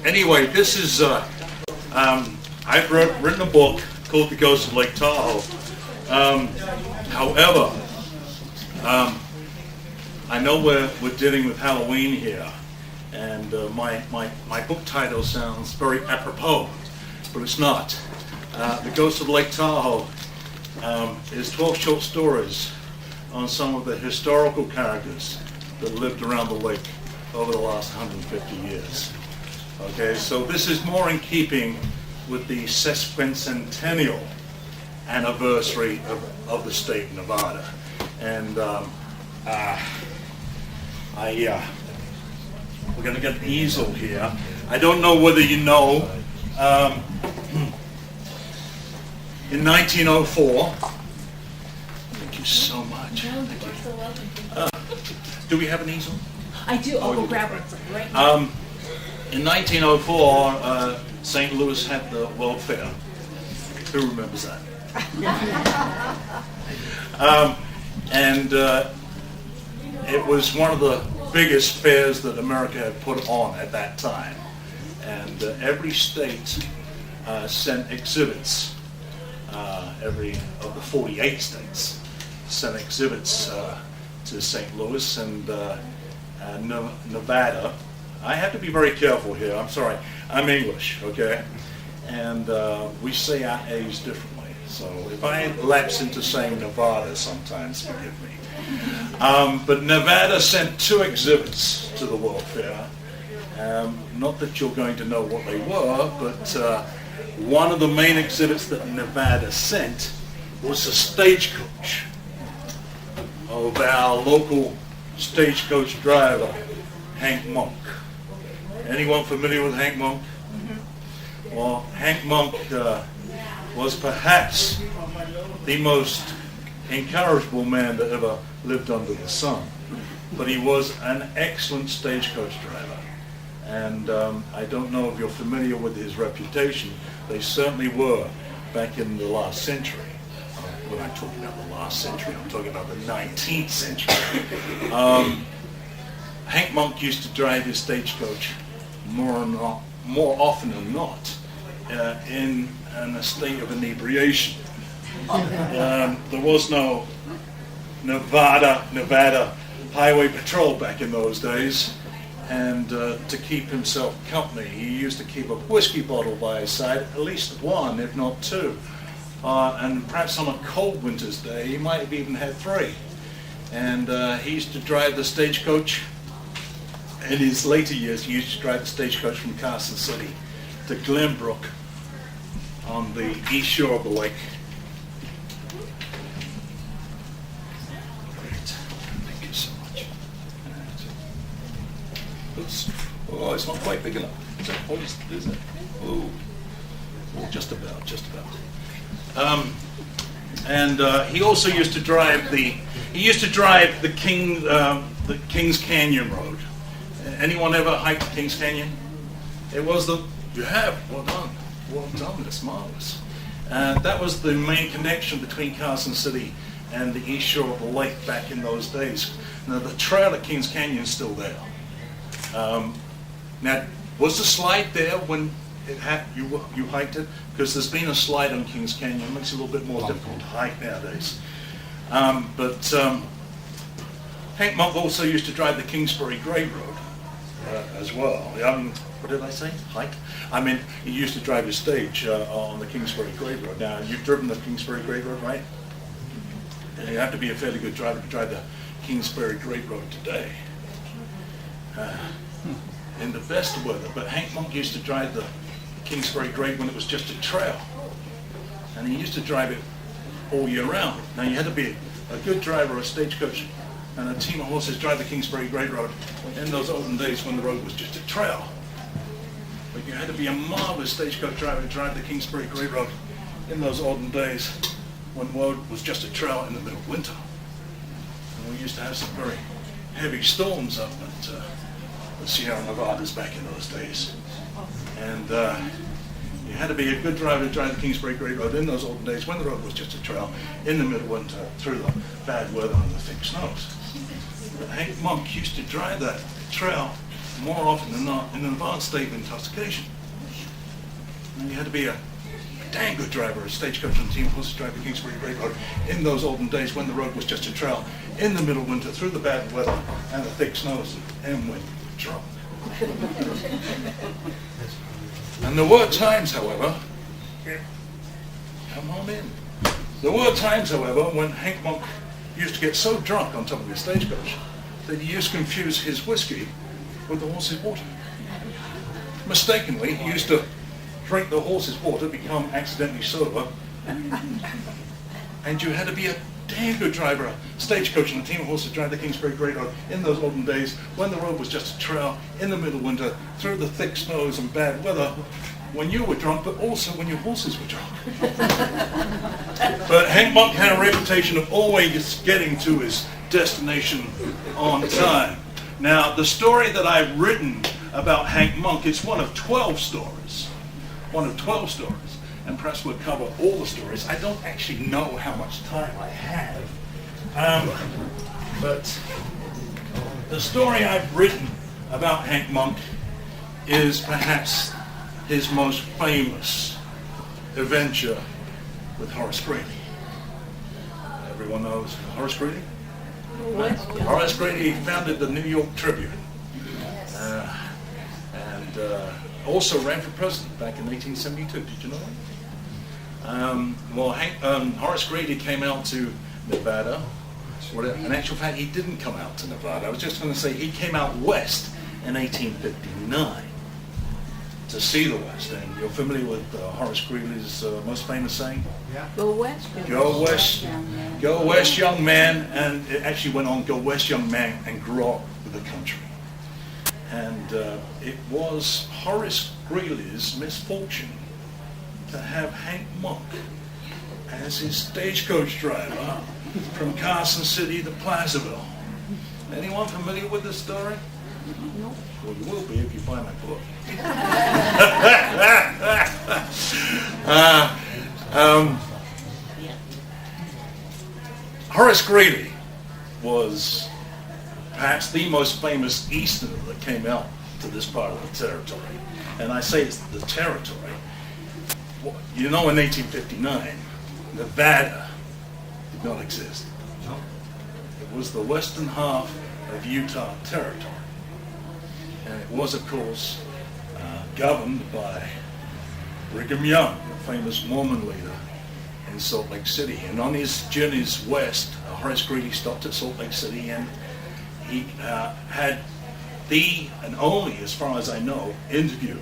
Anyway, this is, I've written a book called The Ghost of Lake Tahoe. However, I know we're dealing with Halloween here, and my book title sounds very apropos, but it's not. The Ghost of Lake Tahoe is 12 short stories on some of the historical characters that lived around the lake over the last 150 years. Okay, so this is more in keeping with the sesquicentennial anniversary of the state of Nevada. And we're going to get an easel here. I don't know whether you know, in 1904, thank you so much. Do we have an easel? I do. I'll go grab one right now. In 1904, St. Louis had the World Fair. Who remembers that? It was one of the biggest fairs that America had put on at that time. And every state sent exhibits. Every of the 48 states sent exhibits to St. Louis and Nevada. I have to be very careful here. I'm sorry. I'm English, okay? And we say our A's differently. So if I lapse into saying Nevada sometimes, forgive me. But Nevada sent 2 exhibits to the World Fair. Not that you're going to know what they were, but one of the main exhibits that Nevada sent was a stagecoach of our local stagecoach driver, Hank Monk. Anyone familiar with Hank Monk? Mm-hmm. Well, Hank Monk was perhaps the most incorrigible man that ever lived under the sun. But he was an excellent stagecoach driver. And I don't know if you're familiar with his reputation. They certainly were back in the last century. When I'm talking about the last century, I'm talking about the 19th century. Hank Monk used to drive his stagecoach more often than not in a state of inebriation. There was no Nevada Highway Patrol back in those days, and to keep himself company, he used to keep a whiskey bottle by his side, at least one, if not 2. And perhaps on a cold winter's day, he might have even had 3. And he used to drive the stagecoach. In his later years, he used to drive the stagecoach from Carson City to Glenbrook on the east shore of the lake. Great. Thank you so much. Oops. Oh, it's not quite big enough. Is that poised? Is it? Oh, just about. He also used to drive the Kings Canyon Road. Anyone ever hiked Kings Canyon? You have. Well done. It's marvelous. That was the main connection between Carson City and the east shore of the lake back in those days. Now the trail at Kings Canyon is still there. Now, was the slide there when you hiked it? Because there's been a slide on Kings Canyon. It makes it a little bit more difficult to hike nowadays. Hank Monk also used to drive the Kingsbury Grade Road. as well. What did I say? Height? I mean, he used to drive his stage on the Kingsbury Grade Road. Now, you've driven the Kingsbury Grade Road, right? And you have to be a fairly good driver to drive the Kingsbury Grade Road today. In the best of weather. But Hank Monk used to drive the Kingsbury Grade when it was just a trail. And he used to drive it all year round. Now, you had to be a good driver, a stagecoach, and a team of horses drive the Kingsbury Grade Road in those olden days when the road was just a trail. But you had to be a marvelous stagecoach driver to drive the Kingsbury Grade Road in those olden days when the road was just a trail in the middle of winter. And we used to have some very heavy storms up at the Sierra Nevadas back in those days. And you had to be a good driver to drive the Kingsbury Grade Road in those olden days when the road was just a trail in the middle of winter through the bad weather and the thick snows. But Hank Monk used to drive that trail more often than not in an advanced state of intoxication. And you had to be a dang good driver, a stagecoach and team of horses drive the Kingsbury Grade Road in those olden days when the road was just a trail in the middle of winter through the bad weather and the thick snows and when you were drunk. And there were times, however, come on in. There were times, however, when Hank Monk used to get so drunk on top of his stagecoach that he used to confuse his whiskey with the horse's water. Mistakenly, he used to drink the horse's water, become accidentally sober, and you had to be a damn good driver, a stagecoach and a team of horses drive the Kingsbury Grade Road in those olden days when the road was just a trail in the middle of winter through the thick snows and bad weather when you were drunk, but also when your horses were drunk. But Hank Monk had a reputation of always getting to his destination on time. Now, the story that I've written about Hank Monk is one of 12 stories. One of 12 stories. And perhaps we'll cover all the stories. I don't actually know how much time I have. But the story I've written about Hank Monk is perhaps his most famous adventure with Horace Greeley. Everyone knows Horace Greeley? Horace Greeley founded the New York Tribune. And also ran for president back in 1872. Did you know that? Horace Greeley came out to Nevada. In actual fact, he didn't come out to Nevada. I was just going to say he came out west in 1859 to see the West. And you're familiar with Horace Greeley's most famous saying? Yeah. Go west. Go west, go west, young man. And it actually went on, go west, young man, and grow up with the country. And it was Horace Greeley's misfortune to have Hank Monk as his stagecoach driver from Carson City to Placerville. Anyone familiar with this story? No. Well, you will be if you buy my book. Horace Greeley was perhaps the most famous Easterner that came out to this part of the territory. And I say it's the territory. You know, in 1859, Nevada did not exist. It was the western half of Utah territory. And it was, of course, governed by Brigham Young, the famous Mormon leader in Salt Lake City. And on his journeys west, Horace Greeley stopped at Salt Lake City, and he had the and only, as far as I know, interview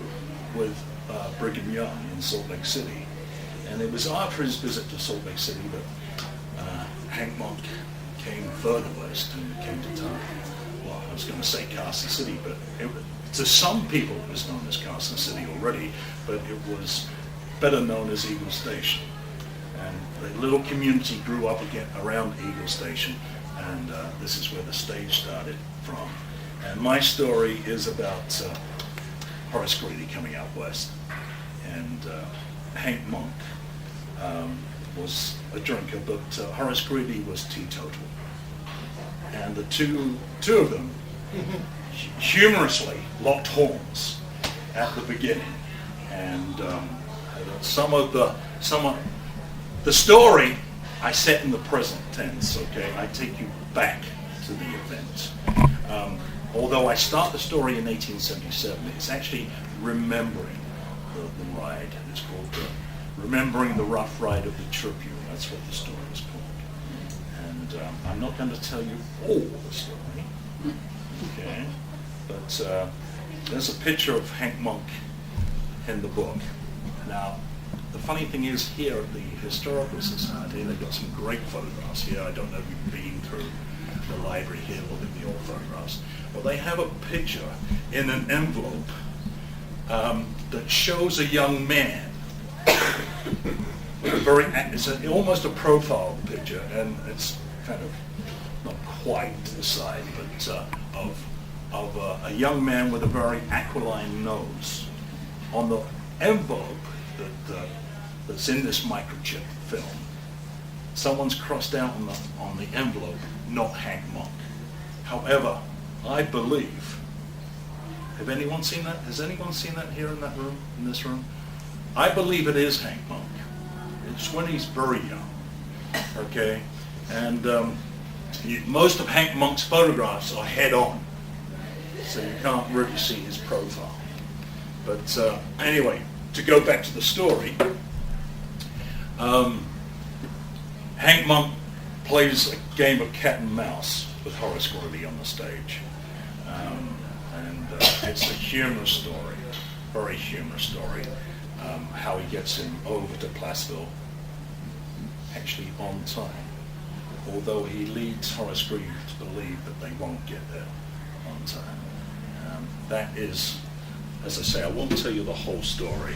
with Brigham Young in Salt Lake City. And it was after his visit to Salt Lake City that Hank Monk came further west and came to town. Well, I was going to say Carson City, but to some people it was known as Carson City already, but it was better known as Eagle Station. And the little community grew up again around Eagle Station, and this is where the stage started from. And my story is about Horace Greeley coming out west. And Hank Monk was a drinker, but Horace Greeley was teetotal. And the two of them humorously locked horns at the beginning. And some of the story I set in the present tense, okay? I take you back to the event. although I start the story in 1877, it's actually remembering the ride. It's called Remembering the Rough Ride of the Tribune. That's what the story is called. And I'm not going to tell you all the story, okay? But there's a picture of Hank Monk in the book. Now, the funny thing is, here at the Historical Society, they've got some great photographs here. I don't know if you've been through the library here, look at the old photographs. Well, they have a picture in an envelope that shows a young man with it's almost a profile picture, and it's kind of not quite to the side, but of a young man with a very aquiline nose. On the envelope that's in this microchip film, someone's crossed out on the envelope, not Hank Monk. However, I believe, have anyone seen that? Has anyone seen that here in this room? I believe it is Hank Monk. It's when he's very young, okay? And most of Hank Monk's photographs are head on, so you can't really see his profile. But anyway, to go back to the story, Hank Monk plays a game of cat and mouse with Horace Greeley on the stage. And it's a humorous story, very humorous story, how he gets him over to Placerville actually on time, although he leads Horace Greeley to believe that they won't get there on time. That is, as I say, I won't tell you the whole story.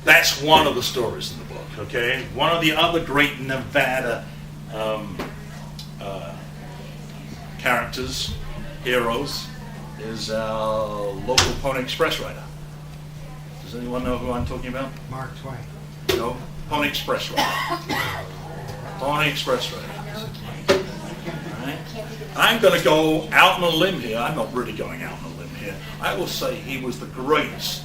That's one of the stories in the book, okay? One of the other great Nevada characters, heroes, is our local Pony Express rider. Does anyone know who I'm talking about? Mark Twain. No? Pony Express rider. Pony Express rider. Right? I'm going to go out on a limb here. I'm not really going out on a limb here. I will say he was the greatest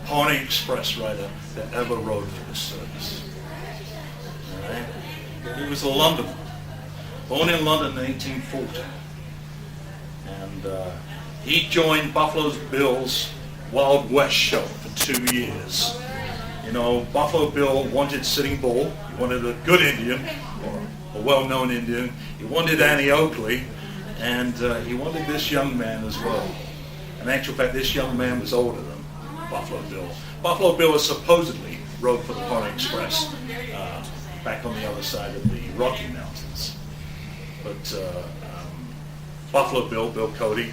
Pony Express rider that ever rode for the service. All right? He was a Londoner, born in London in 1840. And he joined Buffalo Bill's Wild West show for 2 years. You know, Buffalo Bill wanted Sitting Bull. He wanted a good Indian, or a well-known Indian. He wanted Annie Oakley, and he wanted this young man as well. In actual fact, this young man was older than Buffalo Bill. Buffalo Bill was supposedly rode for the Pony Express back on the other side of the Rocky Mountains. But Buffalo Bill, Bill Cody,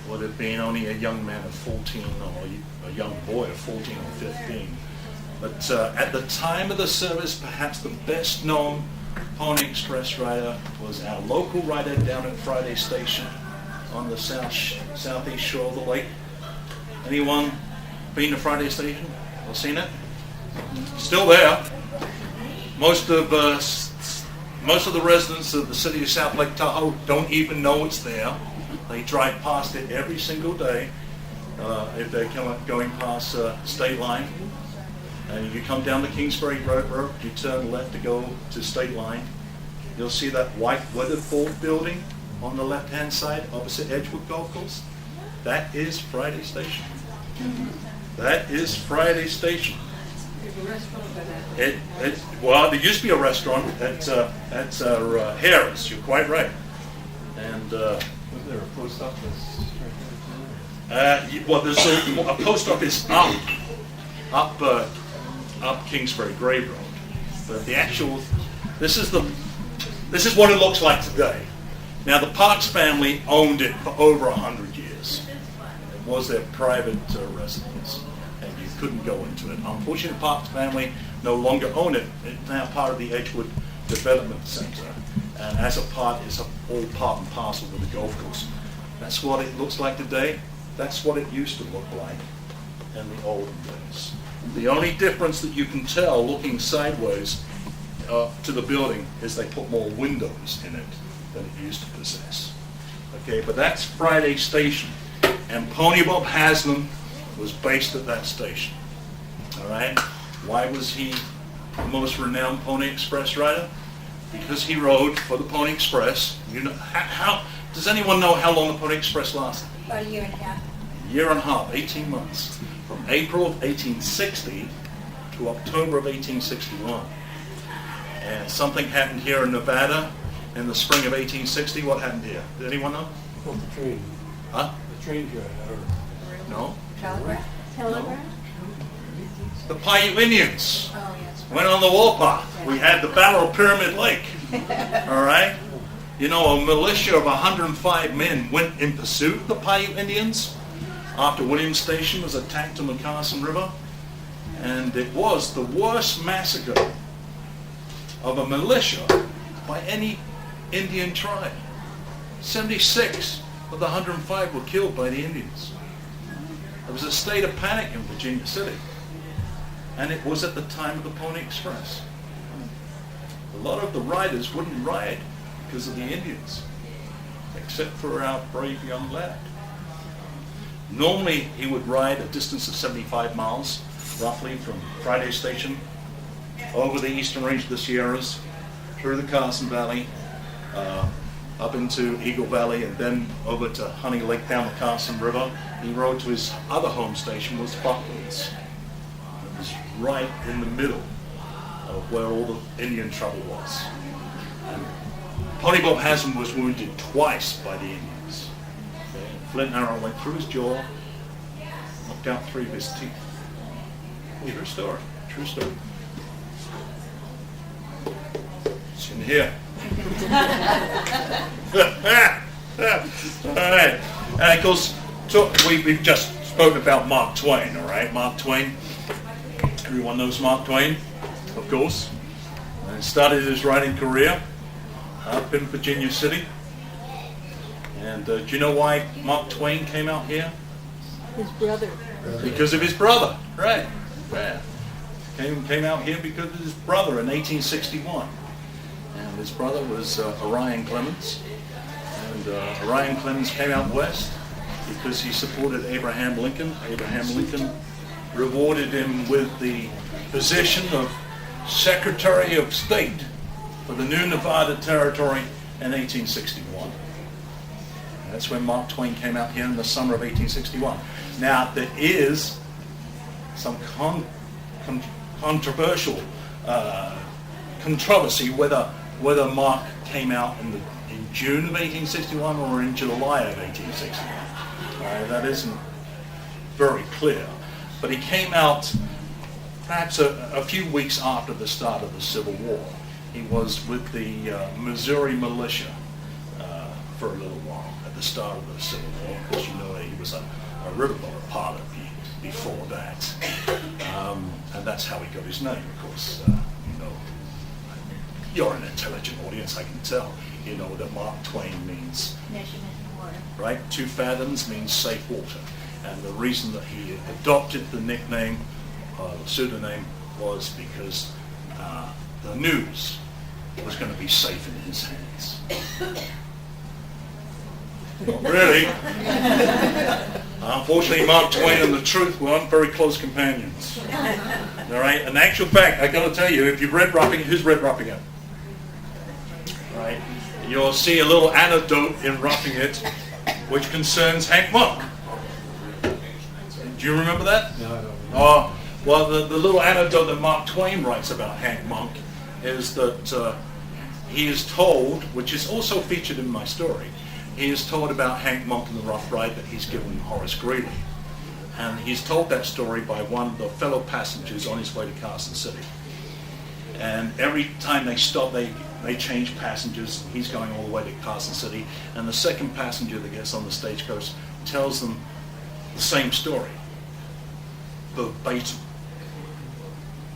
would have been only a young man of 14, or a young boy of 14 or 15. But at the time of the service, perhaps the best known Pony Express rider was our local rider down at Friday Station on the southeast shore of the lake. Anyone been to Friday Station or seen it? Still there. Most of the residents of the city of South Lake Tahoe don't even know it's there. They drive past it every single day if they're going past State Line. And you come down the Kingsbury Road, you turn left to go to State Line. You'll see that white weatherboard building on the left-hand side opposite Edgewood Golf Course. That is Friday Station. That is Friday Station. There's a restaurant by that. Well, there used to be a restaurant at Harris. You're quite right. And Was there a post office? well, there's a post office up Kingsbury Grave Road. But the actual, this is what it looks like today. Now, the Parks family owned it for over 100 years. It was their private residence, and you couldn't go into it. Unfortunately, the Parks family no longer own it. It's now part of the Edgewood Development Center, and as a part, it's all part and parcel with the golf course. That's what it looks like today. That's what it used to look like in the olden days. The only difference that you can tell looking sideways to the building is they put more windows in it than it used to possess. Okay, but that's Friday Station, and Pony Bob Haslam was based at that station. All right, why was he the most renowned Pony Express rider? Because he rode for the Pony Express. You know how Does anyone know how long the Pony Express lasted? About a year and a half. Year and a half, 18 months, from April of 1860 to October of 1861. And something happened here in Nevada in the spring of 1860. What happened here? Did anyone know? Well, the train. Huh? The train here, I heard. No? Telegraph? Telegraph? The Paiute Indians Oh, yes. went on the warpath. We had the Battle of Pyramid Lake. All right? You know, a militia of 105 men went in pursuit of the Paiute Indians after Williams Station was attacked on the Carson River. And it was the worst massacre of a militia by any Indian tribe. 76 of the 105 were killed by the Indians. There was a state of panic in Virginia City. And it was at the time of the Pony Express. A lot of the riders wouldn't ride because of the Indians, except for our brave young lad. Normally, he would ride a distance of 75 miles, roughly, from Friday Station over the eastern range of the Sierras, through the Carson Valley, up into Eagle Valley, and then over to Honey Lake down the Carson River. He rode to his other home station, was Bucklands. It was right in the middle of where all the Indian trouble was. And Pony Bob Haslam was wounded twice by the Indians. Okay? Flint arrow went through his jaw, knocked out 3 of his teeth. True story. True story. It's in here. All right. And of course, we've just spoken about Mark Twain, all right? Mark Twain. Everyone knows Mark Twain, of course. And started his writing career up in Virginia City. And do you know why Mark Twain came out here? His brother. Because of his brother, right? Yeah. Came out here because of his brother in 1861. And his brother was Orion Clemens. And Orion Clemens came out west because he supported Abraham Lincoln. Abraham Lincoln rewarded him with the position of Secretary of State for the new Nevada Territory in 1861. That's when Mark Twain came out here in the summer of 1861. Now, there is some controversial controversy whether Mark came out in June of 1861 or in July of 1861. That isn't very clear. But he came out perhaps a few weeks after the start of the Civil War. He was with the Missouri militia for a little while at the start of the Civil War. Because you know he was a riverboat pilot before that. And that's how he got his name, of course. You're an intelligent audience, I can tell. You know that Mark Twain means, Measurement in water. right? 2 fathoms means safe water. And the reason that he adopted the nickname, the pseudonym, was because the news was going to be safe in his hands. Not really. Unfortunately, Mark Twain and the truth weren't very close companions. All right. In actual fact, I got to tell you, if you've read Roughing It, who's read Roughing It? Right. You'll see a little anecdote in Roughing It, which concerns Hank Monk. Do you remember that? No, I don't. Oh, well, the little anecdote that Mark Twain writes about Hank Monk is that he is told, which is also featured in my story, he is told about Hank Monk and the rough ride that he's given Horace Greeley. And he's told that story by one of the fellow passengers on his way to Carson City. And every time they stop, they change passengers. He's going all the way to Carson City. And the second passenger that gets on the stagecoach tells them the same story, verbatim.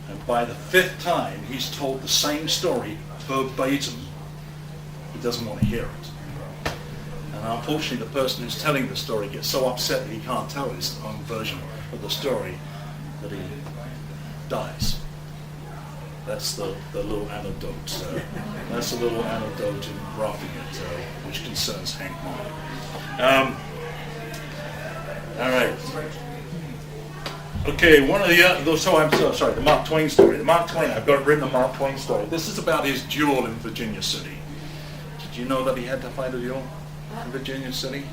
And by the 5th time he's told the same story verbatim, he doesn't want to hear it. And unfortunately, the person who's telling the story gets so upset that he can't tell his own version of the story that he dies. That's the little anecdote. That's a little anecdote in Roughing It, which concerns Hank Monk. All right. Okay, one of the sorry, the Mark Twain story. The Mark Twain, I've got written the Mark Twain story. This is about his duel in Virginia City. Did you know that he had to fight a duel? in Virginia City?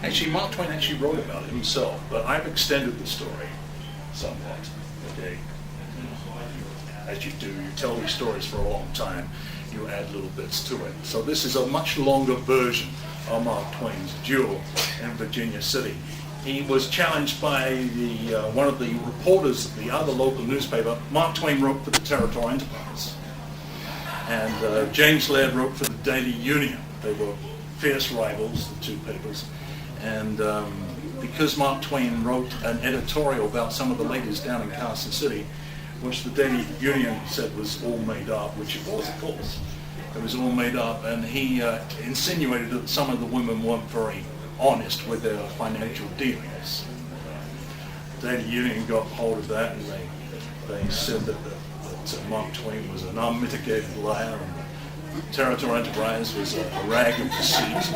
Actually, Mark Twain actually wrote about it himself, but I've extended the story somewhat. Okay, as you do, you tell these stories for a long time, you add little bits to it. So this is a much longer version of Mark Twain's duel in Virginia City. He was challenged by one of the reporters of the other local newspaper. Mark Twain wrote for the Territorial Enterprise, and James Laird wrote for the Daily Union. They were fierce rivals, the two papers. And because Mark Twain wrote an editorial about some of the ladies down in Carson City, which the Daily Union said was all made up, which it was, of course. It was all made up, and he insinuated that some of the women weren't very honest with their financial dealings. The Daily Union got hold of that, and they said that Mark Twain was an unmitigated liar, and the Territorial Enterprise was a rag of deceit.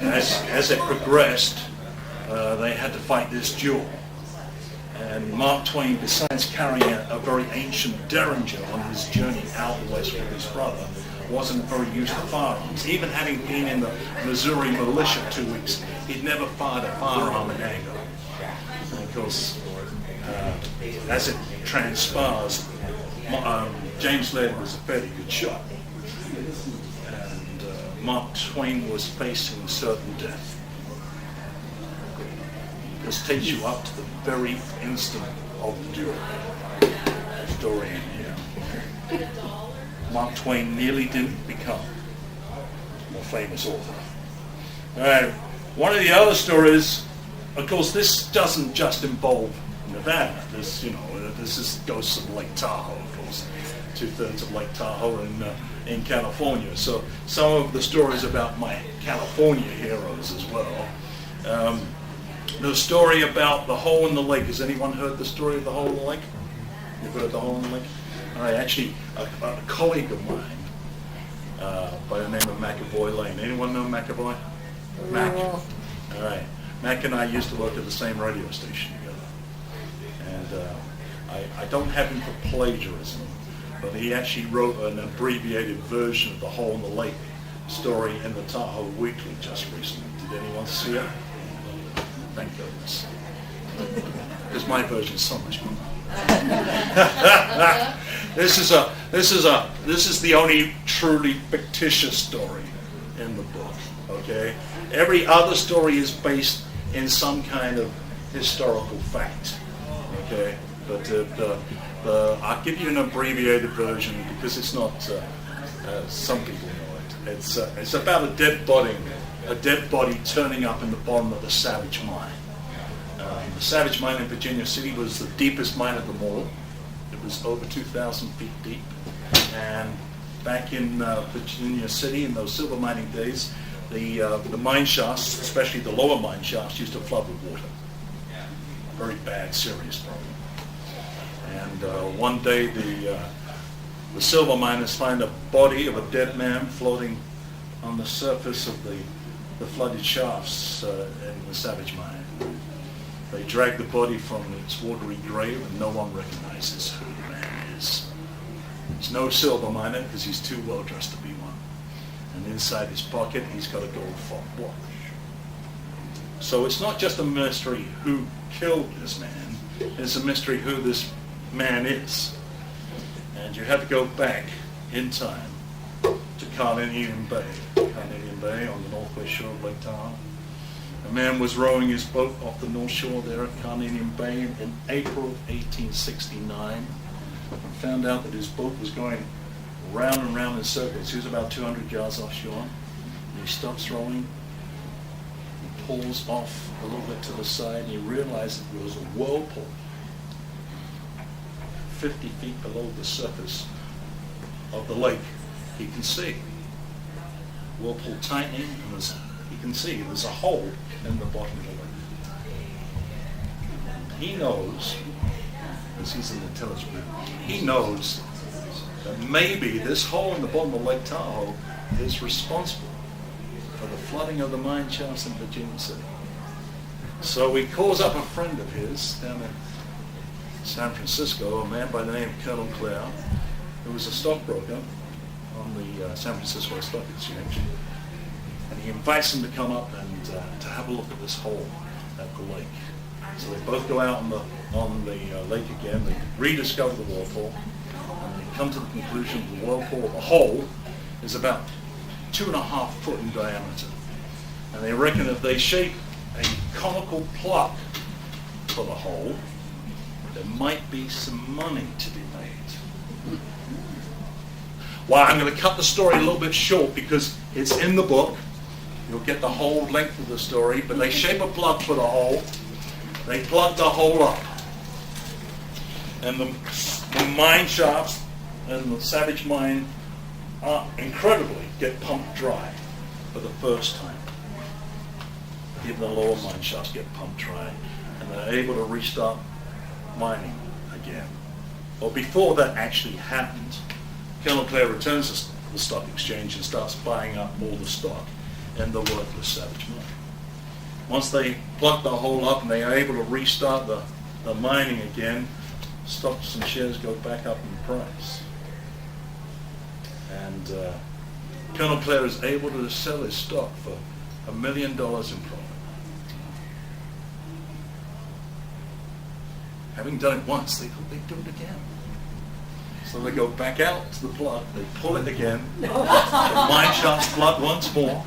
As it progressed, they had to fight this duel. And Mark Twain, besides carrying a very ancient Derringer on his journey out west with his brother, wasn't very used to firearms. Even having been in the Missouri militia 2 weeks, he'd never fired a firearm in anger. And of course, as it transpires, James Laird was a fairly good shot. And Mark Twain was facing certain death. This takes you up to the very instant of the duel. Story in here. Mark Twain nearly didn't become a more famous author. All right. One of the other stories, of course, this doesn't just involve Nevada. This, this is ghosts of Lake Tahoe, of course. 2/3 of Lake Tahoe in California. So some of the stories about my California heroes as well. The story about the hole in the lake. Has anyone heard the story of the hole in the lake? You've heard the hole in the lake? All right, actually, a colleague of mine by the name of McAvoy Lane. Anyone know McAvoy? Mac. All right. Mac and I used to work at the same radio station together. And I don't have him for plagiarism, but he actually wrote an abbreviated version of the hole in the lake story in the Tahoe Weekly just recently. Did anyone see it? Thank goodness. Because my version is so much better. This is the only truly fictitious story in the book. Okay, every other story is based in some kind of historical fact. Okay, but I'll give you an abbreviated version because it's not. Some people know it. It's about a dead body turning up in the bottom of the Savage Mine. The Savage Mine in Virginia City was the deepest mine of them all. It was over 2,000 feet deep. And back in Virginia City in those silver mining days, the mine shafts, especially the lower mine shafts, used to flood with water. Very bad, serious problem. And one day the silver miners find a body of a dead man floating on the surface of the flooded shafts in the Savage Mine. They drag the body from its watery grave and no one recognizes who the man is. He's no silver miner because he's too well dressed to be one. And inside his pocket he's got a gold watch. So it's not just a mystery who killed this man, it's a mystery who this man is. And you have to go back in time to Carnelian Bay on the northwest shore of Lake Tahoe. A man was rowing his boat off the north shore there at Carnelian Bay in April of 1869 and found out that his boat was going round and round in circles. He was about 200 yards offshore. And he stops rowing, he pulls off a little bit to the side, and he realized it was a whirlpool 50 feet below the surface of the lake. He can see whirlpool tightening, and you can see there's a hole in the bottom of the lake. He knows, because he's an intelligent man, he knows that maybe this hole in the bottom of Lake Tahoe is responsible for the flooding of the mine shafts in Virginia City. So he calls up a friend of his down in San Francisco, a man by the name of Colonel Clare, who was a stockbroker on the San Francisco Stock Exchange. And he he invites them to come up and to have a look at this hole at the lake. So they both go out on the lake again. They rediscover the whirlpool, and they come to the conclusion the whirlpool, the hole, is about 2.5 foot in diameter. And they reckon if they shape a conical plug for the hole, there might be some money to be made. Well, I'm going to cut the story a little bit short because it's in the book. You'll get the whole length of the story, but they shape a plug for the hole. They plug the hole up. And the mine shafts and the Savage mine incredibly get pumped dry for the first time. Even the lower mine shafts get pumped dry, and they're able to restart mining again. Well, before that actually happened, Colonel Clare returns to the stock exchange and starts buying up all the stock in the worthless Savage mine. Once they plug the hole up and they are able to restart the mining again, stocks and shares go back up in price. And Colonel Clare is able to sell his stock for $1 million in profit. Having done it once, they thought they'd do it again. So they go back out to the plug, they pull it again, the mine shafts plug once more,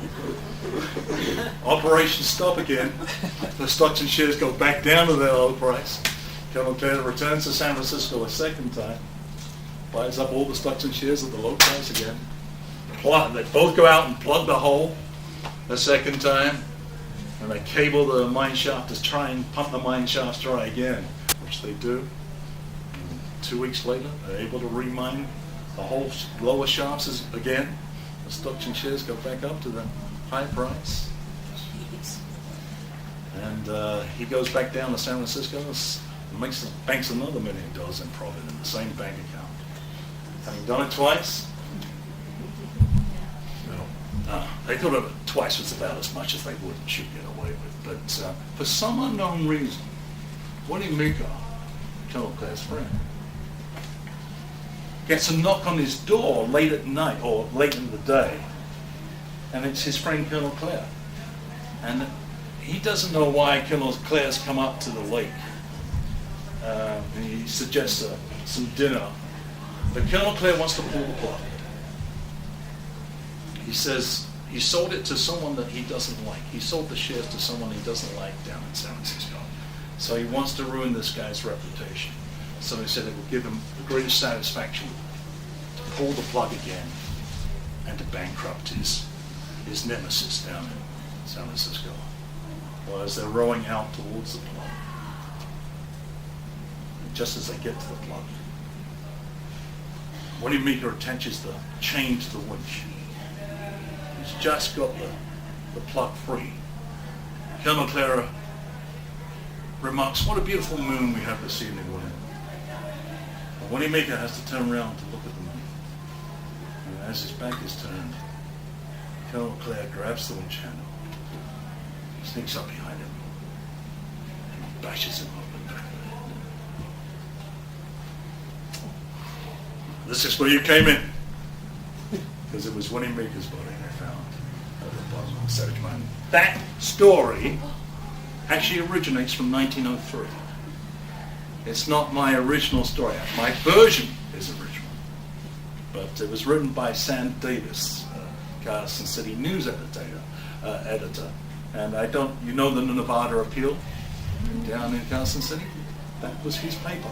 operations stop again, the stocks and shares go back down to their low price. Colonel Clare returns to San Francisco a second time, buys up all the stocks and shares at the low price again. They both go out and plug the hole a second time, and they cable the mine shaft to try and pump the mine shafts dry again, which they do. And 2 weeks later, they're able to remine the whole lower shafts again. The stocks and shares go back up to the high price. And he goes back down to San Francisco and banks another $1 million in profit in the same bank account. Having done it twice, they thought of it twice was about as much as they would and should get away with. But for some unknown reason, William Meeker, Colonel Clare's friend, gets a knock on his door late at night or late in the day, and it's his friend Colonel Clare. And he doesn't know why Colonel Clare's come up to the lake. And he suggests some dinner, but Colonel Clare wants to pull the plug. He says he sold it to someone that he doesn't like. He sold the shares to someone he doesn't like down in San Francisco. So he wants to ruin this guy's reputation. So he said it will give him the greatest satisfaction to pull the plug again and to bankrupt his nemesis down in San Francisco. Well, as they're rowing out towards the plug, just as they get to the plug, William Meeker attaches the chain to the winch. He's just got the plug free. Colonel Clare remarks, "What a beautiful moon we have this evening, William." But William Meeker has to turn around to look at the moon. And as his back is turned, Colonel Clare grabs the winch handle, sneaks up behind him, and bashes him over the back of the head. This is where you came in. Because it was William Meeker's body they found at the bottom of the Savage mine. That story actually originates from 1903. It's not my original story. My version is original. But it was written by Sam Davis, Carson City News editor. And you know the Nevada Appeal down in Carson City? That was his paper.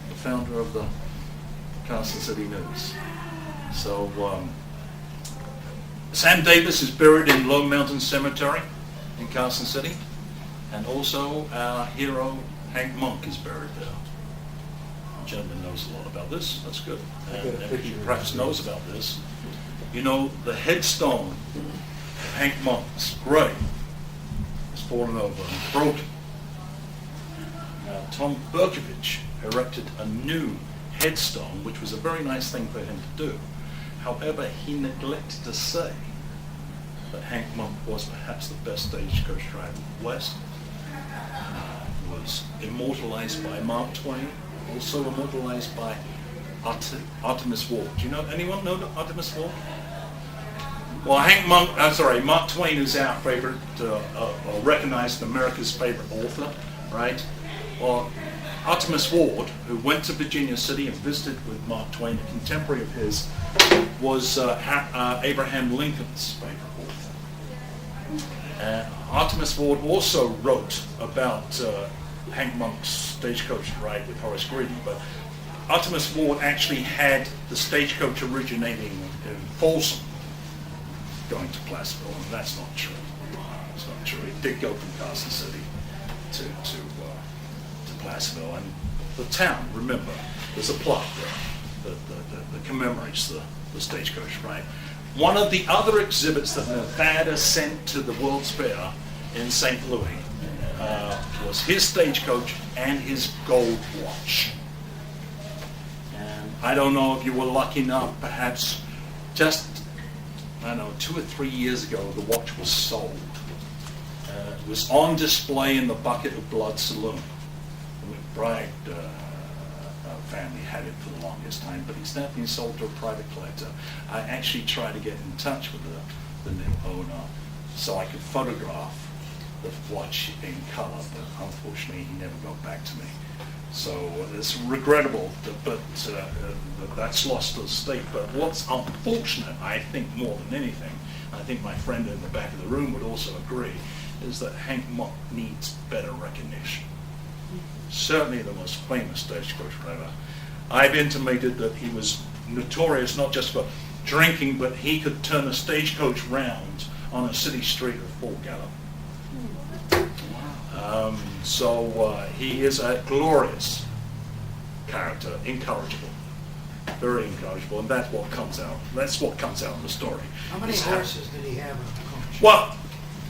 The founder of the Carson City News. So Sam Davis is buried in Lone Mountain Cemetery in Carson City, and also our hero Hank Monk is buried there. The gentleman knows a lot about this. That's good. And he perhaps knows about this. You know, the headstone of Hank Monk's grave has fallen over and broken. Now, Tom Berkovich erected a new headstone, which was a very nice thing for him to do. However, he neglected to say that Hank Monk was perhaps the best stagecoach driver in the West. Was immortalized by Mark Twain, also immortalized by Artemus Ward. Do you know anyone know Artemus Ward? Well, Mark Twain is our favorite, or recognized America's favorite author, right? Well, Artemus Ward, who went to Virginia City and visited with Mark Twain, a contemporary of his, was Abraham Lincoln's favorite author. Artemus Ward also wrote about Hank Monk's Stagecoach Ride with Horace Greeley, but Artemus Ward actually had the stagecoach originating in Folsom, going to Placerville, and that's not true. It's not true. It did go from Carson City to Placerville, and the town, remember, there's a plaque there that commemorates the stagecoach ride. One of the other exhibits that Nevada sent to the World's Fair in St. Louis was his stagecoach and his gold watch. And I don't know if you were lucky enough, perhaps just, 2 or 3 years ago, the watch was sold. It was on display in the Bucket of Blood Saloon. The McBride family had it for the longest time, but it's now been sold to a private collector. I actually tried to get in touch with the new owner so I could photograph the watch in color, but unfortunately he never got back to me. So it's regrettable but that's lost to the state. But what's unfortunate, I think more than anything, I think my friend in the back of the room would also agree, is that Hank Monk needs better recognition. Certainly the most famous stagecoach driver. I've intimated that he was notorious not just for drinking, but he could turn a stagecoach round on a city street at full gallop. So he is a glorious character, incorrigible, very incorrigible, and that's what comes out. That's what comes out in the story. How many horses did he have at the coach? Well,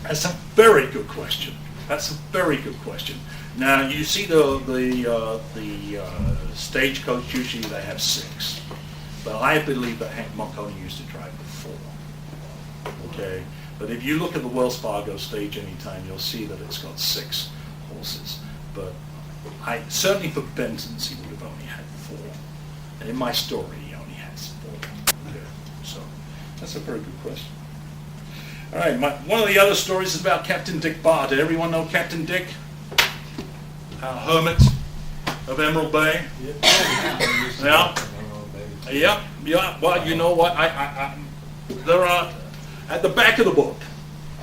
that's a very good question. That's a very good question. Now you see the stagecoach. Usually they have 6, but I believe that Hank Monk only used to drive with 4. Okay, but if you look at the Wells Fargo stage anytime, you'll see that it's got 6 horses. But certainly for Benson's, he would have only had 4. And in my story, he only has 4. Okay, so that's a very good question. All right, one of the other stories is about Captain Dick Barr. Did everyone know Captain Dick? Our hermit of Emerald Bay. Yeah. Well, you know what? There are at the back of the book.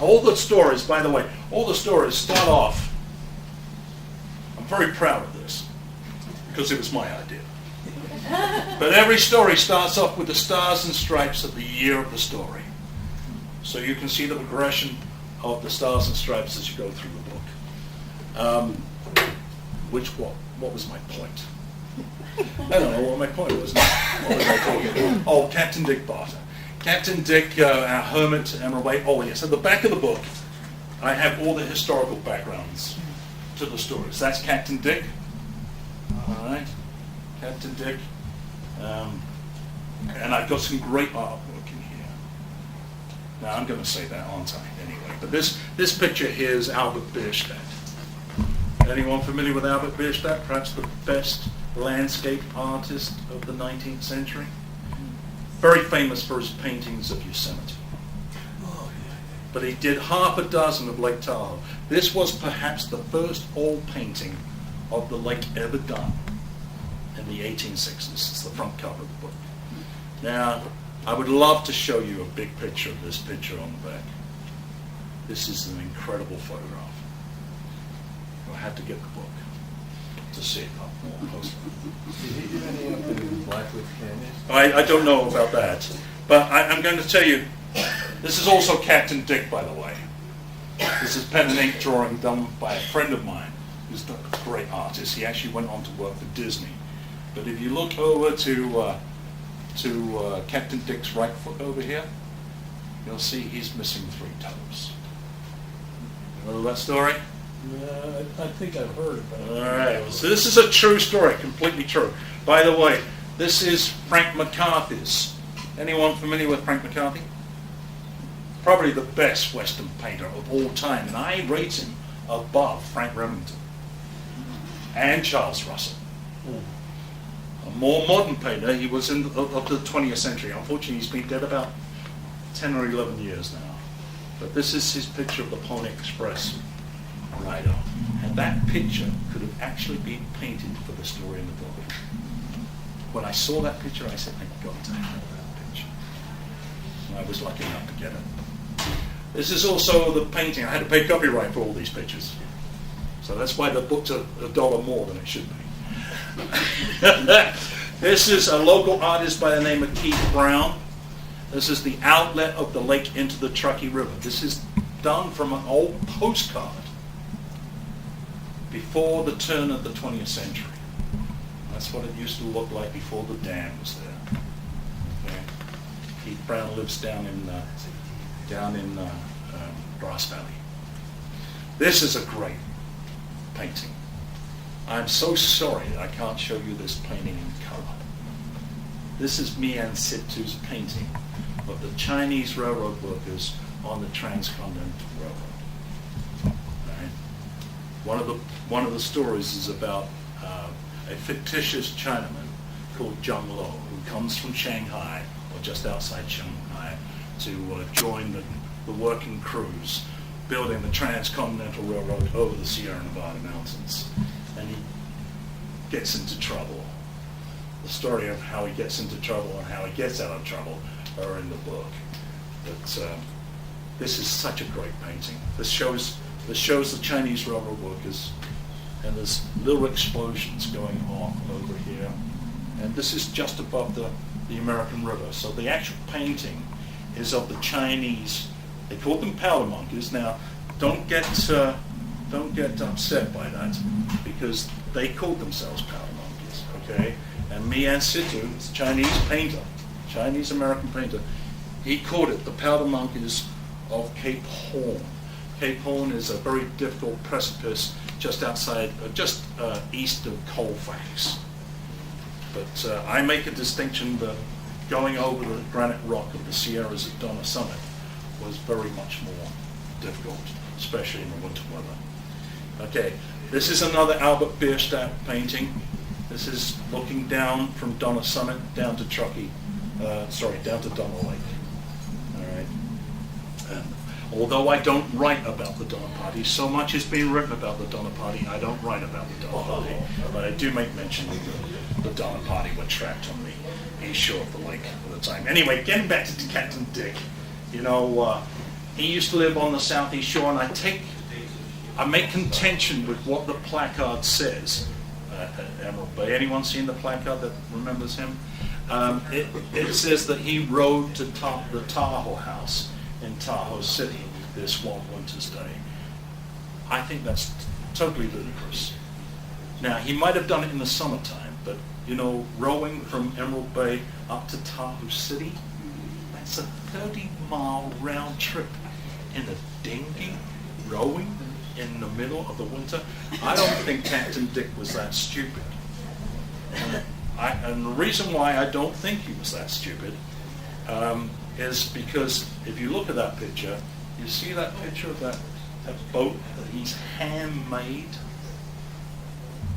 All the stories, by the way, all the stories start off. I'm very proud of this because it was my idea. But every story starts off with the stars and stripes of the year of the story. So you can see the progression of the stars and stripes as you go through the book. What was my point? I don't know what my point was. What was I talking about? Oh, Captain Dick Barter. Captain Dick, our hermit, Emerald Bay. Oh yes, at the back of the book, I have all the historical backgrounds to the stories. That's Captain Dick. All right, Captain Dick. And I've got some great artwork in here. Now I'm going to say that, aren't I? Anyway, but this picture here is Albert Bierstadt. Anyone familiar with Albert Bierstadt? Perhaps the best landscape artist of the 19th century. Very famous for his paintings of Yosemite. But he did half a dozen of Lake Tahoe. This was perhaps the first oil painting of the lake ever done in the 1860s. It's the front cover of the book. Now, I would love to show you a big picture of this picture on the back. This is an incredible photograph. You'll have to get the book to see it up more closely. Did he do any up in Blackwood Canyon? I don't know about that, but I'm going to tell you, this is also Captain Dick, by the way. This is pen and ink drawing done by a friend of mine who's a great artist. He actually went on to work for Disney. But if you look over to Captain Dick's right foot over here, you'll see he's missing 3 toes. You know that story? I think I've heard about it. All right, so this is a true story, completely true. By the way, this is Frank McCarthy's. Anyone familiar with Frank McCarthy? Probably the best Western painter of all time, and I rate him above Frank Remington and Charles Russell. A more modern painter. He was of the 20th century. Unfortunately, he's been dead about 10 or 11 years now. But this is his picture of the Pony Express rider. And that picture could have actually been painted for the story in the book. When I saw that picture, I said, I got to have that picture. And I was lucky enough to get it. This is also the painting. I had to pay copyright for all these pictures. So that's why the book's $1 more than it should be. This is a local artist by the name of Keith Brown. This is the outlet of the lake into the Truckee River. This is done from an old postcard before the turn of the 20th century. That's what it used to look like before the dam was there. Okay. Keith Brown lives down in Grass Valley. This is a great painting. I'm so sorry I can't show you this painting in color. This is Mian Situ's painting of the Chinese railroad workers on the Transcontinental Railroad. Right? One of the stories is about a fictitious Chinaman called Zheng Lo, who comes from Shanghai, or just outside Shanghai, to join the working crews building the Transcontinental Railroad over the Sierra Nevada mountains. And he gets into trouble. The story of how he gets into trouble and how he gets out of trouble are in the book. But this is such a great painting. This shows the Chinese railroad workers, and there's little explosions going on over here. And this is just above the American River. So the actual painting is of the Chinese. They call them powder monkeys. Now, don't get upset by that, because they called themselves powder monkeys. Okay, and Mian Situ, Chinese painter, Chinese American painter, he called it the powder monkeys of Cape Horn. Cape Horn is a very difficult precipice just east of Colfax. But I make a distinction that going over the granite rock of the Sierras at Donna Summit was very much more difficult, especially in the winter weather. Okay, this is another Albert Bierstadt painting. This is looking down from Donna Summit down to down to Donna Lake. All right. Although I don't write about the Donner Party, so much has been written about the Donner Party, I don't write about the Donner Party. But I do make mention that the Donner Party were trapped on the east shore of the lake at the time. Anyway, getting back to Captain Dick, he used to live on the southeast shore, and I make contention with what the placard says at Emerald Bay. Anyone seen the placard that remembers him? It says that he rode to the Tahoe house in Tahoe City this one winter's day. I think that's totally ludicrous. Now, he might have done it in the summertime, but rowing from Emerald Bay up to Tahoe City, that's a 30-mile round trip in a dinghy rowing in the middle of the winter. I don't think Captain Dick was that stupid. And the reason why I don't think he was that stupid is because if you look at that picture, you see that picture of that boat that he's handmade?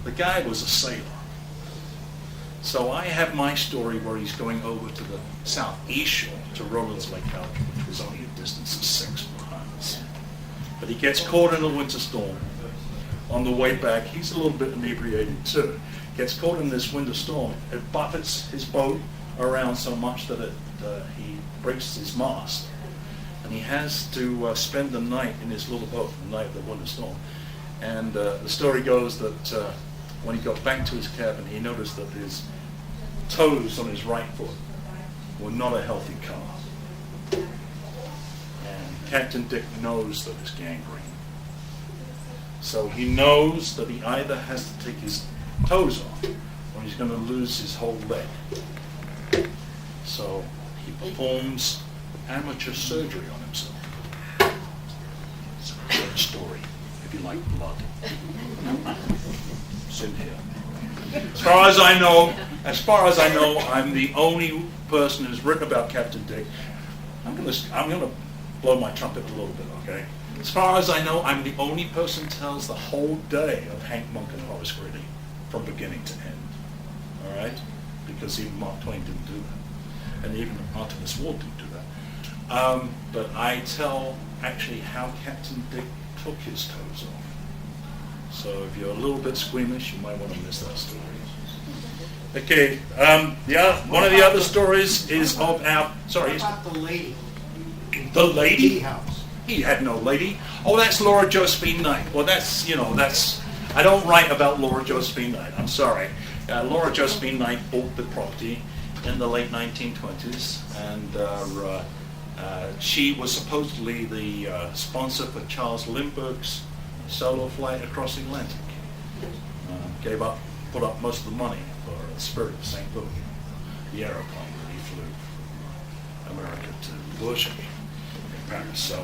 The guy was a sailor. So I have my story where he's going over to the southeast shore, to Rollins Lake Country, which is only a distance of 6 miles. But he gets caught in a winter storm. On the way back, he's a little bit inebriated too. Gets caught in this winter storm. It buffets his boat around so much that he breaks his mast. And he has to spend the night in his little boat, the night of the winter storm. And the story goes that when he got back to his cabin, he noticed that his toes on his right foot were not a healthy color. And Captain Dick knows that it's gangrene. So he knows that he either has to take his toes off or he's going to lose his whole leg. So he performs amateur surgery on himself. It's a great story, if you like blood. It's in here. As far as I know, I'm the only person who's written about Captain Dick. I'm going to blow my trumpet a little bit, okay? As far as I know, I'm the only person who tells the whole day of Hank Monk and Horace Greeley from beginning to end. All right? Because even Mark Twain didn't do that. And even Artemus Ward didn't do that. But I tell actually how Captain Dick took his toes off. So if you're a little bit squeamish, you might want to miss that story. Okay, one of the other stories is of our, sorry. What about the lady? The lady? Tea house. He had no lady. Oh, that's Laura Josephine Knight. Well, that's, I don't write about Laura Josephine Knight. I'm sorry. Laura Josephine Knight bought the property in the late 1920s, and she was supposedly the sponsor for Charles Lindbergh's solo flight across the Atlantic. Put up most of the money for Spirit of St. Louis, the aeroplane that he flew from America to worship in Paris. So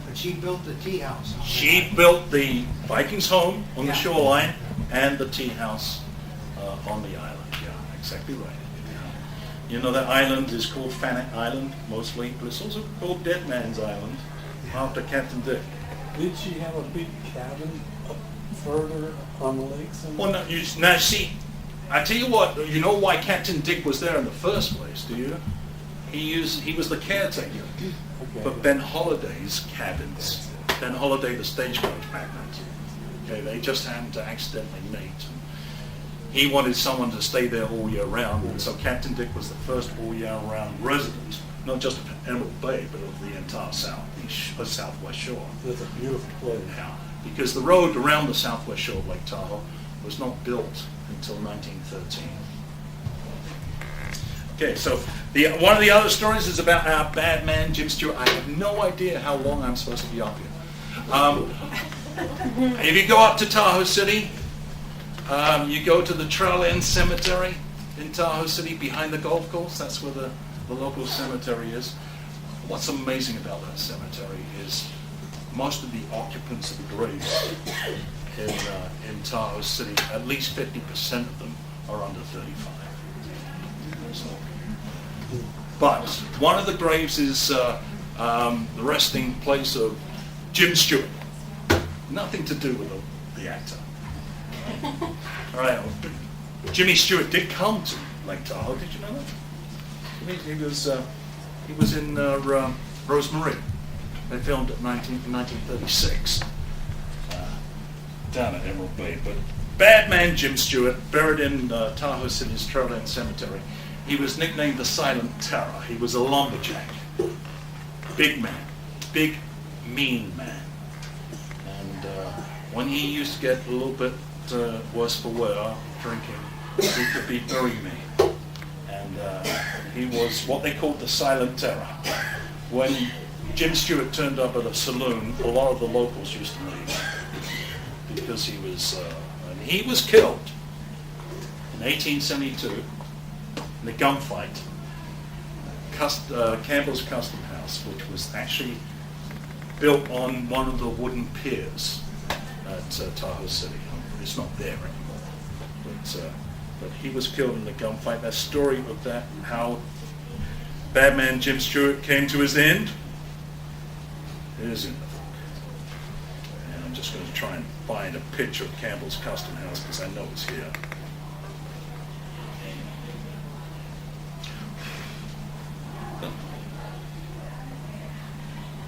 But she built the tea house. she built the Vikings home on the Yeah. shoreline and the tea house on the island. Yeah, exactly right. You know that island is called Fannet Island mostly, but it's also called Dead Man's Island after Captain Dick. Did she have a big cabin up further on the lake somewhere? Well, now see, I tell you what, you know why Captain Dick was there in the first place, do you? He was the caretaker for Ben Holliday's cabins. Ben Holliday, the stagecoach magnate. Okay, they just happened to accidentally mate. He wanted someone to stay there all year round, and so Captain Dick was the first all year round resident, not just of Emerald Bay, but of the entire southwest shore. That's a beautiful place. Yeah, because the road around the southwest shore of Lake Tahoe was not built until 1913. Okay, so one of the other stories is about our bad man, Jim Stewart. I have no idea how long I'm supposed to be up here. If you go up to Tahoe City, you go to the Trail End Cemetery in Tahoe City behind the golf course. That's where the local cemetery is. What's amazing about that cemetery is most of the occupants of the graves in Tahoe City, at least 50% of them are under 35. So, but one of the graves is the resting place of Jim Stewart. Nothing to do with the actor. All right, Jimmy Stewart did come to Lake Tahoe. Did you know that? He was in Rosemarie. They filmed it in 1936 down at Emerald Bay. But bad man Jim Stewart, buried in Tahoe City's Trail End Cemetery. He was nicknamed the Silent Terror. He was a lumberjack, big man, big mean man. And when he used to get a little bit worse for wear, drinking, he could be very mean. And he was what they called the Silent Terror. When Jim Stewart turned up at a saloon, a lot of the locals used to leave because he was killed in 1872 in a gunfight. Campbell's Custom House, which was actually built on one of the wooden piers at Tahoe City. It's not there anymore, but he was killed in the gunfight. That story of that, how bad man Jim Stewart came to his end, is in the book. And I'm just going to try and find a picture of Campbell's Custom House because I know it's here.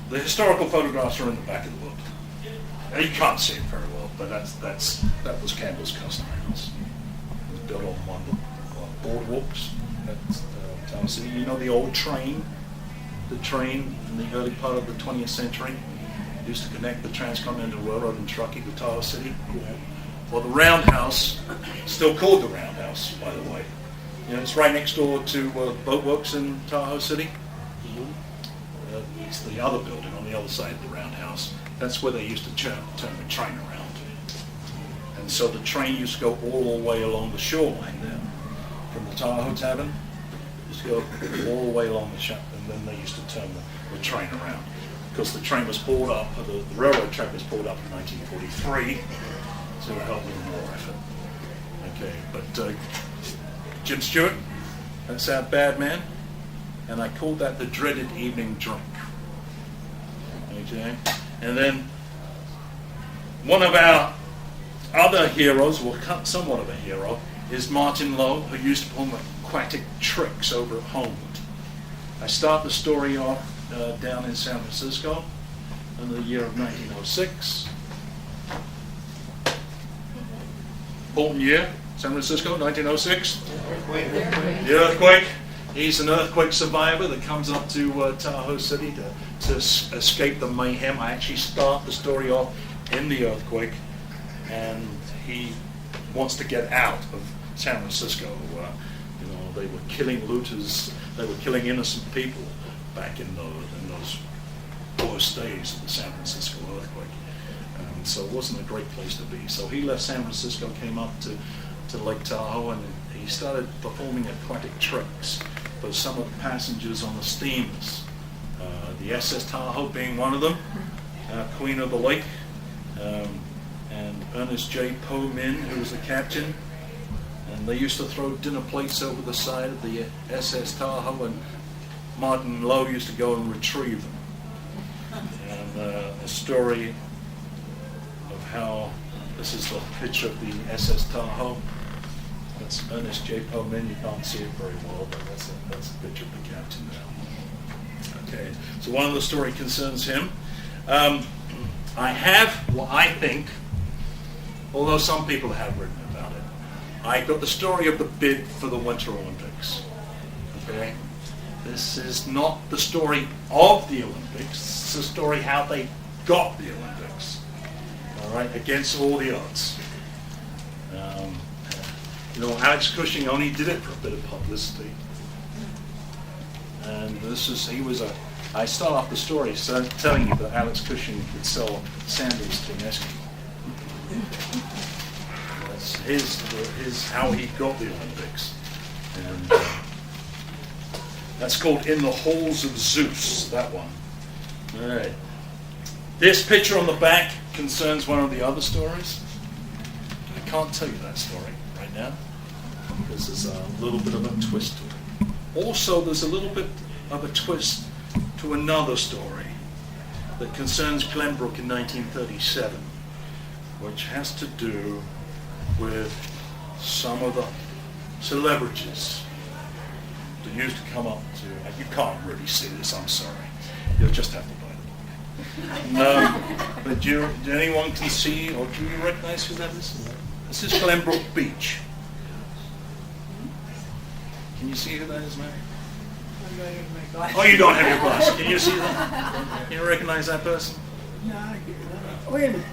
The historical photographs are in the back of the book. Now, you can't see it very well, but that was Campbell's Custom House. It was built on one of the boardwalks at Tahoe City. You know the old train? The train in the early part of the 20th century used to connect the Transcontinental Railroad and Truckee to Tahoe City. Well, the Roundhouse, still called the Roundhouse, by the way. You know, it's right next door to Boatworks in Tahoe City. It's the other building on the other side of the Roundhouse. That's where they used to turn the train around. And so the train used to go all the way along the shoreline there. From the Tahoe Tavern, used to go all the way along the shore, and then they used to turn the train around. Because the train was pulled up, the railroad track was pulled up in 1943 to help with the war effort. Okay, but Jim Stewart, that's our bad man, and I called that the dreaded evening drink. Okay, and then one of our other heroes, well, somewhat of a hero, is Martin Lowe, who used to perform aquatic tricks over at Homewood. I start the story off down in San Francisco in the year of 1906. Important year, San Francisco, 1906. The earthquake. He's an earthquake survivor that comes up to Tahoe City to escape the mayhem. I actually start the story off in the earthquake, and he wants to get out of San Francisco. They were killing looters. They were killing innocent people back in those worst days of the San Francisco earthquake. So it wasn't a great place to be. So he left San Francisco, came up to Lake Tahoe, and he started performing aquatic tricks for some of the passengers on the steamers. The SS Tahoe being one of them, Queen of the Lake, and Ernest J. Poe Min, who was the captain. And they used to throw dinner plates over the side of the SS Tahoe, and Martin Lowe used to go and retrieve them. And a story of how this is the picture of the SS Tahoe. That's Ernest J. Poe Min. You can't see it very well, but that's a picture of the captain now. Okay, so one of the story concerns him. I have what I think, although some people have written about it, I got the story of the bid for the Winter Olympics. Okay, this is not the story of the Olympics. It's the story how they got the Olympics. All right, against all the odds. Alex Cushing only did it for a bit of publicity. And I start off the story telling you that Alex Cushing could sell sandals to an Eskimo. That's his how he got the Olympics. And that's called In the Halls of Zeus, that one. All right. This picture on the back concerns one of the other stories. I can't tell you that story right now because there's a little bit of a twist to it. Also, there's a little bit of a twist to another story that concerns Glenbrook in 1937, which has to do with some of the celebrities that used to come up to. You can't really see this, I'm sorry. You'll just have to buy the book. But do anyone can see, or do you recognize who that is? This is Glenbrook Beach. Can you see who that is, Mary? Oh, you don't have your glasses. Can you see that? Can you recognize that person? No, I get it. Wait a minute.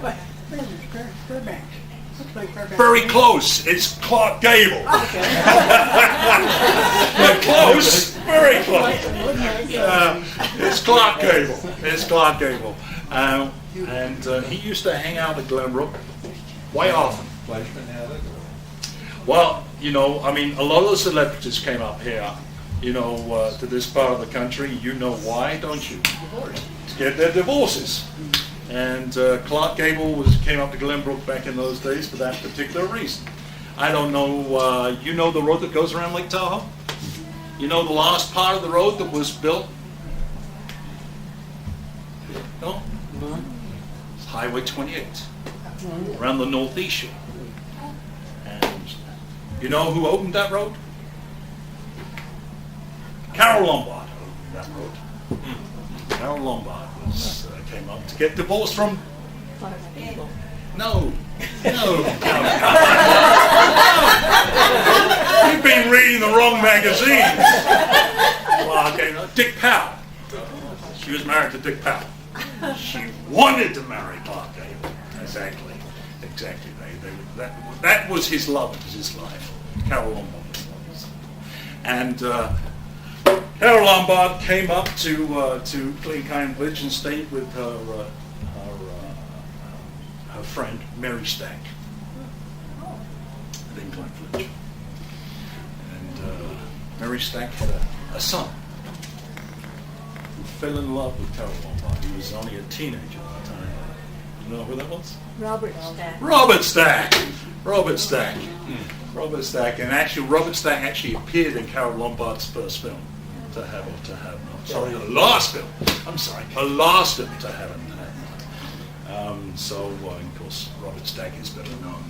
Wait a minute. Fairbanks. Looks like Fairbanks. Very close. It's Clark Gable. Close. Very close. It's Clark Gable. It's Clark Gable. And he used to hang out at Glenbrook quite often. Well, a lot of the celebrities came up here, to this part of the country. You know why, don't you? To get their divorces. And Clark Gable came up to Glenbrook back in those days for that particular reason. I don't know, you know the road that goes around Lake Tahoe? You know the last part of the road that was built? No? It's Highway 28, around the northeast shore. And you know who opened that road? Carol Lombard opened that road. Carol Lombard came up to get divorced from... No. You've been reading the wrong magazines. Dick Powell. She was married to Dick Powell. She wanted to marry Clark Gable. Exactly. That was his love of his life. Carol Lombard. And Carol Lombard came up to Clean Village and stayed with her friend Mary Stack in Clean Village. And Mary Stack had a son who fell in love with Carol Lombard. He was only a teenager at the time. You know who that was? Robert Stack. Robert Stack. And actually, Robert Stack actually appeared in Carol Lombard's first film, her last film to Heaven. Of course, Robert Stack is better known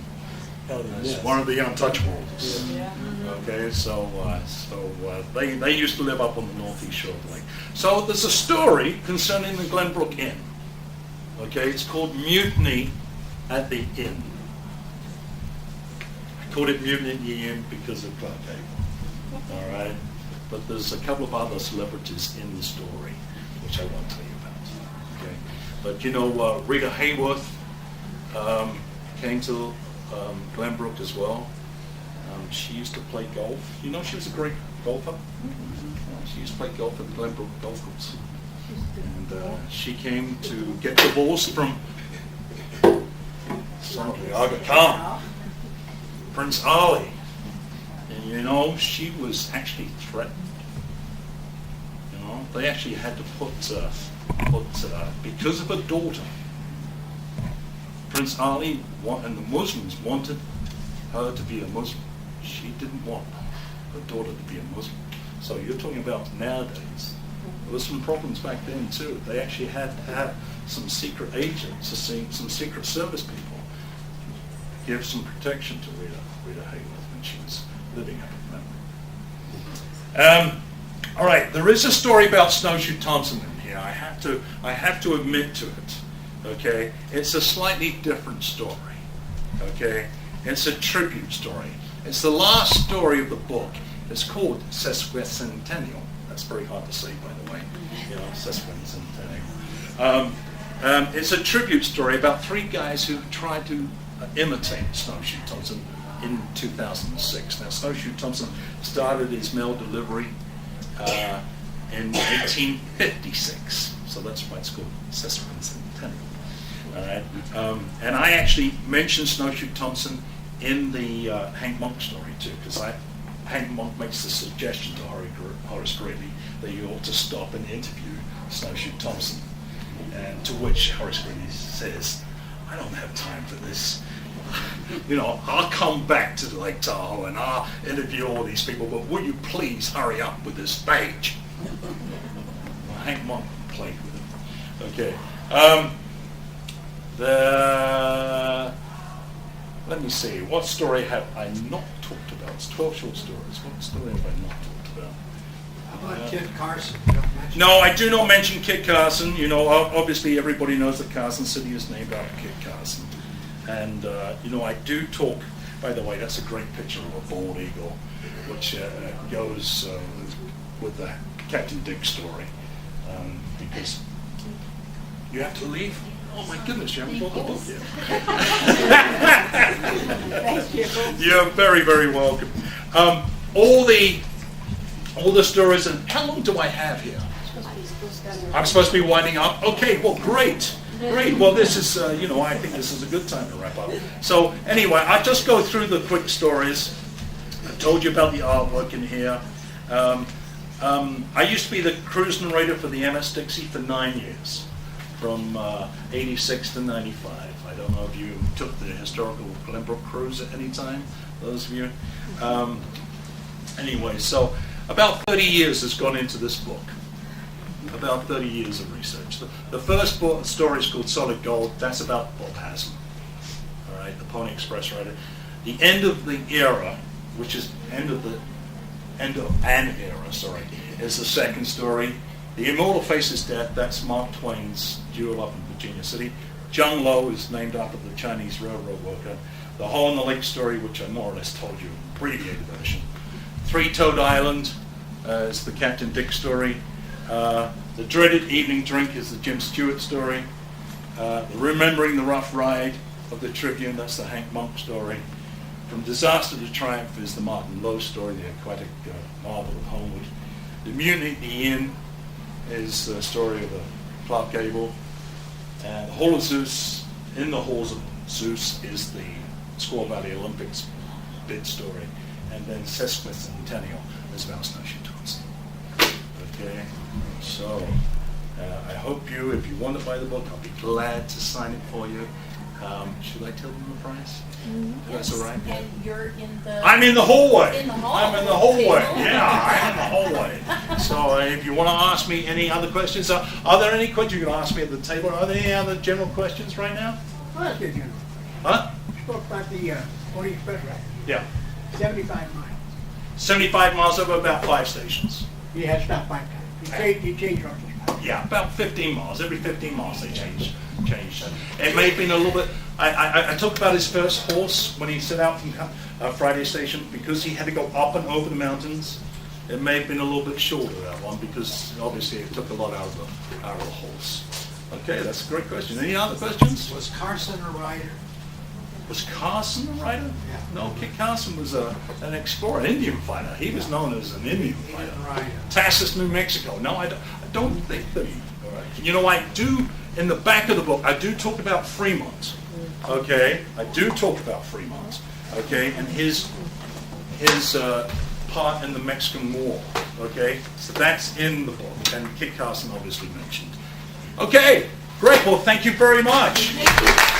held in It's this. one of the untouchables. Okay, so they used to live up on the northeast shore of the lake. So there's a story concerning the Glenbrook Inn. Okay, it's called Mutiny at the Inn. I called it Mutiny at the Inn because of Clark Gable. All right, but there's a couple of other celebrities in the story which I won't tell you about. Okay, but you know, Rita Hayworth came to Glenbrook as well. She used to play golf. You know, she was a great golfer. She used to play golf at the Glenbrook Golf Course. And she came to get divorced from son of the Aga Khan, Prince Ali. And you know, she was actually threatened. You know, they actually had to put because of her daughter, Prince Ali and the Muslims wanted her to be a Muslim. She didn't want her daughter to be a Muslim. So you're talking about nowadays. There was some problems back then too. They actually had to have some secret agents, some secret service people, give some protection to Rita Hayworth when she was living up in Glenbrook. All right, there is a story about Snowshoe Thompson in here. I have to admit to it. Okay, it's a slightly different story. Okay, it's a tribute story. It's the last story of the book. It's called Sesquicentennial. That's very hard to say, by the way. You know, Sesquicentennial. It's a tribute story about three guys who tried to imitate Snowshoe Thompson in 2006. Now, Snowshoe Thompson started his mail delivery in 1856. So that's why it's called Sesquicentennial. All right. And I actually mentioned Snowshoe Thompson in the Hank Monk story too, because Hank Monk makes the suggestion to Horace Greeley that you ought to stop and interview Snowshoe Thompson, and to which Horace Greeley says, "I don't have time for this. You know, I'll come back to Lake Tahoe and I'll interview all these people, but will you please hurry up with this page?" Well, Hank Monk played with it. Okay. Let me see, what story have I not talked about? It's 12 short stories. What story have I not talked about? How about Kit Carson? You don't mention No, I do not mention Kit Carson. You know, obviously everybody knows that Carson City is named after Kit Carson. And, you know, I do talk, by the way, that's a great picture of a bald eagle, which goes with the Captain Dick story. Because you have to leave. Oh my goodness, you haven't bought the book yet. Thank you. You're very, very welcome. All the stories, and how long do I have here? I'm supposed to be winding up? Okay, well, great. Well, this is, you know, I think this is a good time to wrap up. So anyway, I'll just go through the quick stories. I told you about the artwork in here. I used to be the cruise narrator for the MS Dixie for 9 years. From 86 to 95. I don't know if you took the historical Glenbrook cruise at any time, those of you. Anyway, so about 30 years has gone into this book. About 30 years of research. The first book story is called Solid Gold. That's about Bob Haslam. All right, the Pony Express writer. The end of the era, which is end of an era, sorry, is the second story. The Immortal Faces Death, that's Mark Twain's duel up in Virginia City. Jung Lo is named after the Chinese railroad worker. The Hole in the Lake story, which I more or less told you, abbreviated version. Three-Toed Island is the Captain Dick story. The Dreaded Evening Drink is the Jim Stewart story. Remembering the Rough Ride of the Tribune, that's the Hank Monk story. From Disaster to Triumph is the Martin Lowe story, the aquatic marvel of Homewood. The Mutiny at the Inn is the story of Clark Gable. And the Hall of Zeus, in the Halls of Zeus, is the Squaw Valley Olympics bid story. And then Sesquicentennial is about Snowshoe Thompson. Okay, so I hope you, if you want to buy the book, I'll be glad to sign it for you. Should I tell them the price? If that's all right? And you're in the... I'm in the hallway. In the hallway. I'm in the hallway. Yeah, I'm in the hallway. So if you want to ask me any other questions, are there any questions you can ask me at the table? Are there any other general questions right now? Well, that's good, you know. Huh? Spoke about the Pony Express ride. Yeah. 75 miles. 75 miles over about 5 stations. He had stopped 5 times. He changed horses. Yeah, about 15 miles. Every 15 miles they changed. It may have been a little bit. I talked about his first horse when he set out from Friday Station because he had to go up and over the mountains. It may have been a little bit shorter, that one, because obviously it took a lot out of the horse. Okay, that's a great question. Any other questions? Was Carson a rider? Was Carson a rider? Yeah. No, Kit Carson was an explorer, an Indian fighter. He was known as an Indian He fighter. didn't ride. Tassus, New Mexico. No, I don't think that. All right. You know, I do, in the back of the book, I do talk about Fremont. Okay? I do talk about Fremont. Okay? And his part in the Mexican War. Okay? So that's in the book. And Kit Carson obviously mentioned. Okay. Great. Well, thank you very much. Thank you.